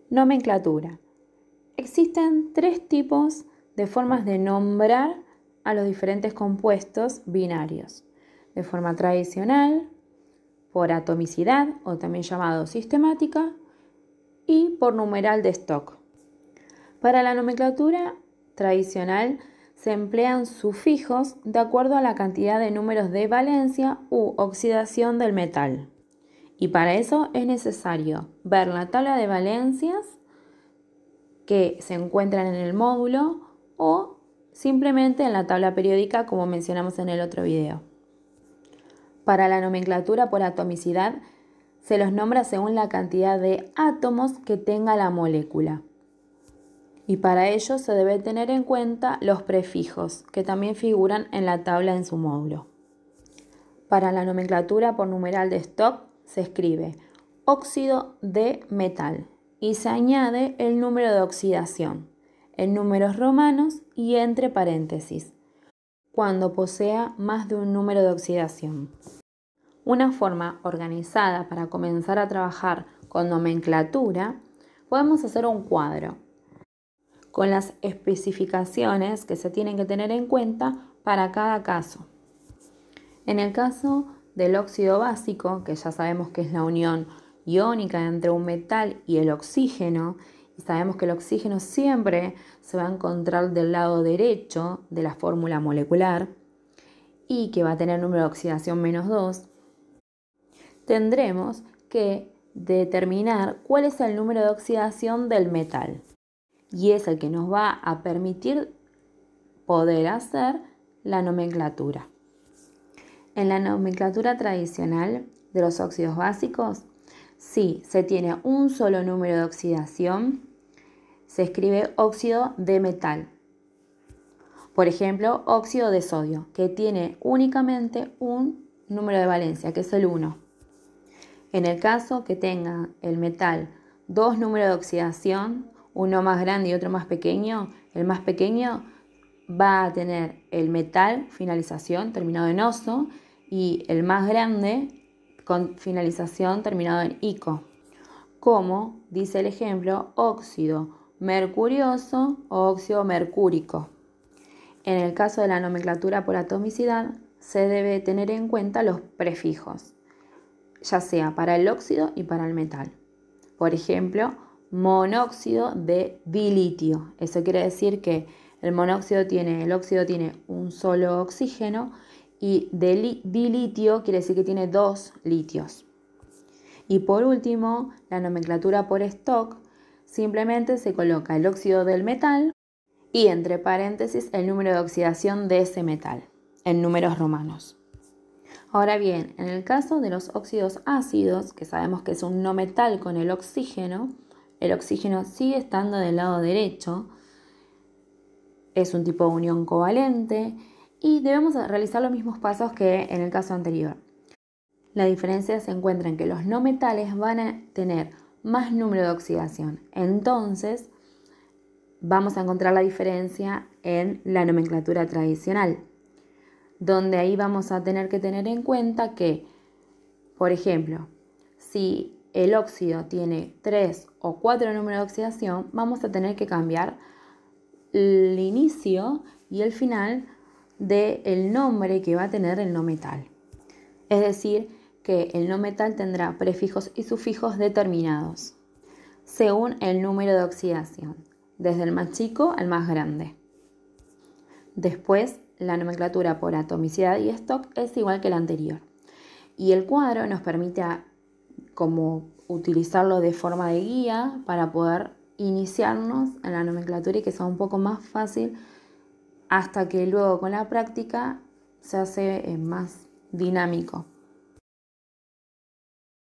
Nomenclatura. Existen tres tipos de formas de nombrar a los diferentes compuestos binarios. De forma tradicional, por atomicidad o también llamado sistemática, y por numeral de Stock. Para la nomenclatura tradicional se emplean sufijos de acuerdo a la cantidad de números de valencia u oxidación del metal. Y para eso es necesario ver la tabla de valencias que se encuentran en el módulo o simplemente en la tabla periódica como mencionamos en el otro video. Para la nomenclatura por atomicidad se los nombra según la cantidad de átomos que tenga la molécula. Y para ello se debe tener en cuenta los prefijos, que también figuran en la tabla en su módulo. Para la nomenclatura por numeral de Stock se escribe óxido de metal y se añade el número de oxidación en números romanos y entre paréntesis, cuando posea más de un número de oxidación. Una forma organizada para comenzar a trabajar con nomenclatura, podemos hacer un cuadro con las especificaciones que se tienen que tener en cuenta para cada caso. En el caso del óxido básico, que ya sabemos que es la unión iónica entre un metal y el oxígeno, y sabemos que el oxígeno siempre se va a encontrar del lado derecho de la fórmula molecular y que va a tener número de oxidación -2, tendremos que determinar cuál es el número de oxidación del metal y es el que nos va a permitir poder hacer la nomenclatura. En la nomenclatura tradicional de los óxidos básicos, si se tiene un solo número de oxidación, se escribe óxido de metal. Por ejemplo, óxido de sodio, que tiene únicamente un número de valencia, que es el 1. En el caso que tenga el metal dos números de oxidación, uno más grande y otro más pequeño, el más pequeño va a tener el metal, finalización, terminado en oso, y el más grande con finalización terminado en ico, como dice el ejemplo óxido mercurioso o óxido mercúrico. En el caso de la nomenclatura por atomicidad se debe tener en cuenta los prefijos, ya sea para el óxido y para el metal. Por ejemplo, monóxido de dilitio. Eso quiere decir que el óxido tiene un solo oxígeno y dilitio quiere decir que tiene dos litios. Y por último, la nomenclatura por Stock, simplemente se coloca el óxido del metal y entre paréntesis el número de oxidación de ese metal, en números romanos. Ahora bien, en el caso de los óxidos ácidos, que sabemos que es un no metal con el oxígeno sigue estando del lado derecho, es un tipo de unión covalente y debemos realizar los mismos pasos que en el caso anterior. La diferencia se encuentra en que los no metales van a tener más número de oxidación. Entonces, vamos a encontrar la diferencia en la nomenclatura tradicional, donde ahí vamos a tener que tener en cuenta que, por ejemplo, si el óxido tiene 3 o 4 números de oxidación, vamos a tener que cambiar el inicio y el final del nombre que va a tener el no metal. Es decir, que el no metal tendrá prefijos y sufijos determinados según el número de oxidación, desde el más chico al más grande. Después, la nomenclatura por atomicidad y Stock es igual que la anterior. Y el cuadro nos permite como utilizarlo de forma de guía para poder iniciarnos en la nomenclatura y que sea un poco más fácil hasta que luego con la práctica se hace más dinámico.